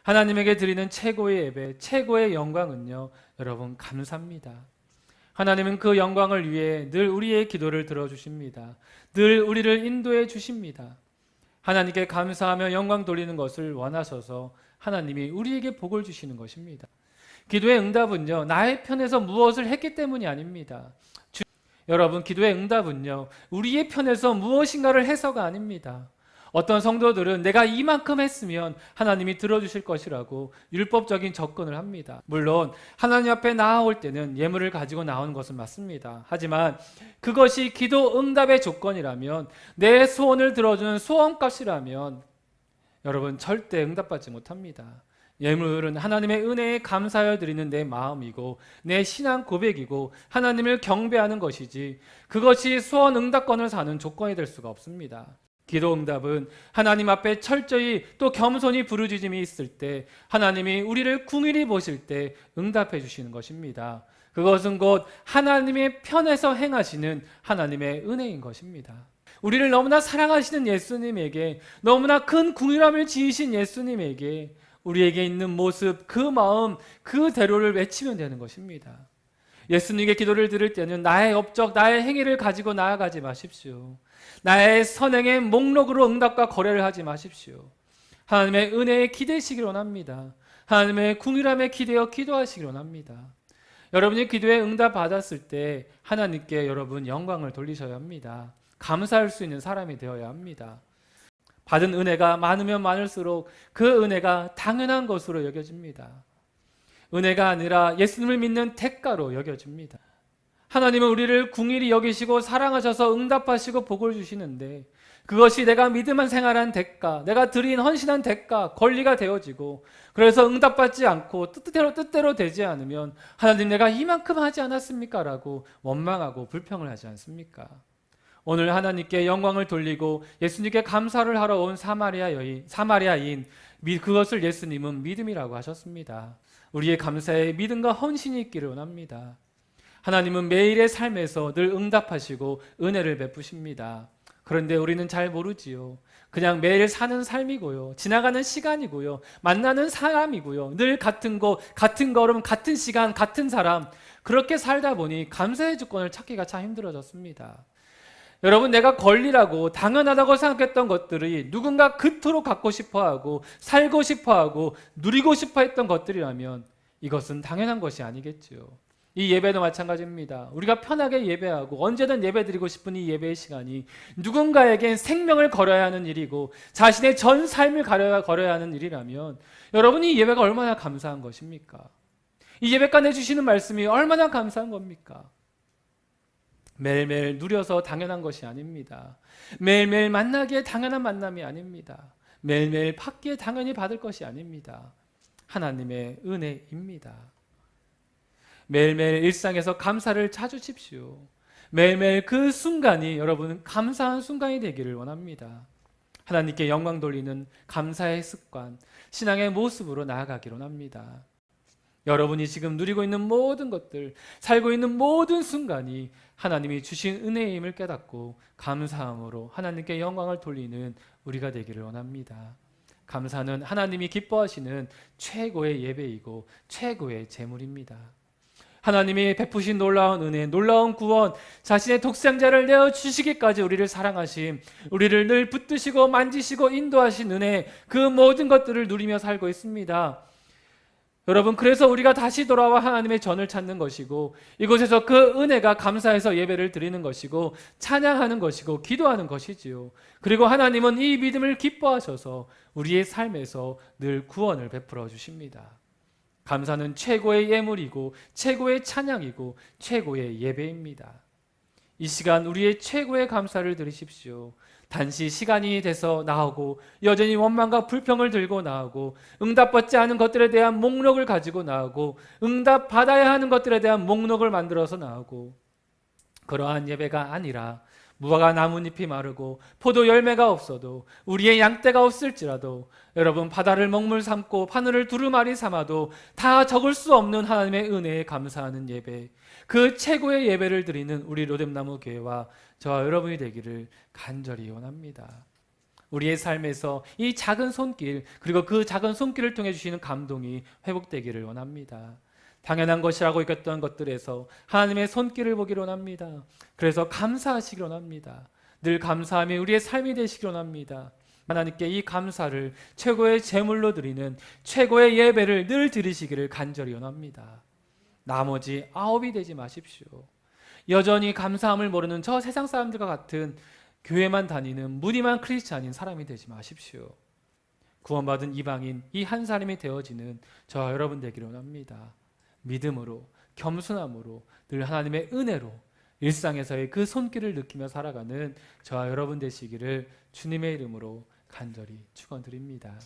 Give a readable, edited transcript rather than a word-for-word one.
하나님에게 드리는 최고의 예배, 최고의 영광은요, 여러분 감사입니다. 하나님은 그 영광을 위해 늘 우리의 기도를 들어주십니다. 늘 우리를 인도해 주십니다. 하나님께 감사하며 영광 돌리는 것을 원하셔서 하나님이 우리에게 복을 주시는 것입니다. 기도의 응답은요, 나의 편에서 무엇을 했기 때문이 아닙니다. 여러분, 기도의 응답은요, 우리의 편에서 무엇인가를 해서가 아닙니다. 어떤 성도들은 내가 이만큼 했으면 하나님이 들어주실 것이라고 율법적인 접근을 합니다. 물론 하나님 앞에 나아올 때는 예물을 가지고 나오는 것은 맞습니다. 하지만 그것이 기도 응답의 조건이라면, 내 소원을 들어주는 소원값이라면 여러분 절대 응답받지 못합니다. 예물은 하나님의 은혜에 감사하여 드리는 내 마음이고 내 신앙 고백이고 하나님을 경배하는 것이지, 그것이 소원 응답권을 사는 조건이 될 수가 없습니다. 기도 응답은 하나님 앞에 철저히 또 겸손히 부르짖음이 있을 때, 하나님이 우리를 궁일이 보실 때 응답해 주시는 것입니다. 그것은 곧 하나님의 편에서 행하시는 하나님의 은혜인 것입니다. 우리를 너무나 사랑하시는 예수님에게, 너무나 큰 궁일함을 지으신 예수님에게 우리에게 있는 모습, 그 마음 그대로를 외치면 되는 것입니다. 예수님께 기도를 드릴 때는 나의 업적, 나의 행위를 가지고 나아가지 마십시오. 나의 선행의 목록으로 응답과 거래를 하지 마십시오. 하나님의 은혜에 기대시길 원합니다. 하나님의 궁일함에 기대어 기도하시길 원합니다. 여러분이 기도에 응답 받았을 때 하나님께 여러분 영광을 돌리셔야 합니다. 감사할 수 있는 사람이 되어야 합니다. 받은 은혜가 많으면 많을수록 그 은혜가 당연한 것으로 여겨집니다. 은혜가 아니라 예수님을 믿는 대가로 여겨집니다. 하나님은 우리를 궁일이 여기시고 사랑하셔서 응답하시고 복을 주시는데, 그것이 내가 믿음만 생활한 대가, 내가 드린 헌신한 대가, 권리가 되어지고, 그래서 응답받지 않고 뜻대로 되지 않으면 하나님 내가 이만큼 하지 않았습니까? 라고 원망하고 불평을 하지 않습니까? 오늘 하나님께 영광을 돌리고 예수님께 감사를 하러 온 사마리아인, 그것을 예수님은 믿음이라고 하셨습니다. 우리의 감사에 믿음과 헌신이 있기를 원합니다. 하나님은 매일의 삶에서 늘 응답하시고 은혜를 베푸십니다. 그런데 우리는 잘 모르지요. 그냥 매일 사는 삶이고요, 지나가는 시간이고요, 만나는 사람이고요, 늘 같은 곳, 같은 걸음, 같은 시간, 같은 사람, 그렇게 살다 보니 감사의 조건을 찾기가 참 힘들어졌습니다. 여러분, 내가 권리라고 당연하다고 생각했던 것들이 누군가 그토록 갖고 싶어하고 살고 싶어하고 누리고 싶어했던 것들이라면 이것은 당연한 것이 아니겠지요. 이 예배도 마찬가지입니다. 우리가 편하게 예배하고 언제든 예배드리고 싶은 이 예배의 시간이 누군가에겐 생명을 걸어야 하는 일이고 자신의 전 삶을 걸어야 하는 일이라면 여러분, 이 예배가 얼마나 감사한 것입니까? 이 예배가 내주시는 말씀이 얼마나 감사한 겁니까? 매일매일 누려서 당연한 것이 아닙니다. 매일매일 만나기에 당연한 만남이 아닙니다. 매일매일 받기에 당연히 받을 것이 아닙니다. 하나님의 은혜입니다. 매일매일 일상에서 감사를 찾으십시오. 매일매일 그 순간이 여러분 감사한 순간이 되기를 원합니다. 하나님께 영광 돌리는 감사의 습관, 신앙의 모습으로 나아가기를 원합니다. 여러분이 지금 누리고 있는 모든 것들, 살고 있는 모든 순간이 하나님이 주신 은혜임을 깨닫고 감사함으로 하나님께 영광을 돌리는 우리가 되기를 원합니다. 감사는 하나님이 기뻐하시는 최고의 예배이고 최고의 제물입니다. 하나님이 베푸신 놀라운 은혜, 놀라운 구원, 자신의 독생자를 내어주시기까지 우리를 사랑하심, 우리를 늘 붙드시고 만지시고 인도하신 은혜, 그 모든 것들을 누리며 살고 있습니다. 여러분, 그래서 우리가 다시 돌아와 하나님의 전을 찾는 것이고, 이곳에서 그 은혜가 감사해서 예배를 드리는 것이고, 찬양하는 것이고, 기도하는 것이지요. 그리고 하나님은 이 믿음을 기뻐하셔서 우리의 삶에서 늘 구원을 베풀어 주십니다. 감사는 최고의 예물이고 최고의 찬양이고 최고의 예배입니다. 이 시간 우리의 최고의 감사를 드리십시오. 단시 시간이 돼서 나오고 여전히 원망과 불평을 들고 나오고 응답받지 않은 것들에 대한 목록을 가지고 나오고 응답받아야 하는 것들에 대한 목록을 만들어서 나오고, 그러한 예배가 아니라 무화과 나뭇잎이 마르고 포도 열매가 없어도 우리의 양떼가 없을지라도 여러분, 바다를 먹물 삼고 하늘을 두루마리 삼아도 다 적을 수 없는 하나님의 은혜에 감사하는 예배, 그 최고의 예배를 드리는 우리 로뎀나무 교회와 저와 여러분이 되기를 간절히 원합니다. 우리의 삶에서 이 작은 손길, 그리고 그 작은 손길을 통해 주시는 감동이 회복되기를 원합니다. 당연한 것이라고 여겼던 것들에서 하나님의 손길을 보기를 원합니다. 그래서 감사하시기를 원합니다. 늘 감사함이 우리의 삶이 되시기를 원합니다. 하나님께 이 감사를 최고의 제물로 드리는 최고의 예배를 늘 드리시기를 간절히 원합니다. 나머지 아홉이 되지 마십시오. 여전히 감사함을 모르는 저 세상 사람들과 같은 교회만 다니는 무늬만 크리스찬인 사람이 되지 마십시오. 구원받은 이방인 이 한 사람이 되어지는 저와 여러분 되기를 원합니다. 믿음으로, 겸손함으로, 늘 하나님의 은혜로 일상에서의 그 손길을 느끼며 살아가는 저와 여러분 되시기를 주님의 이름으로 간절히 축원드립니다.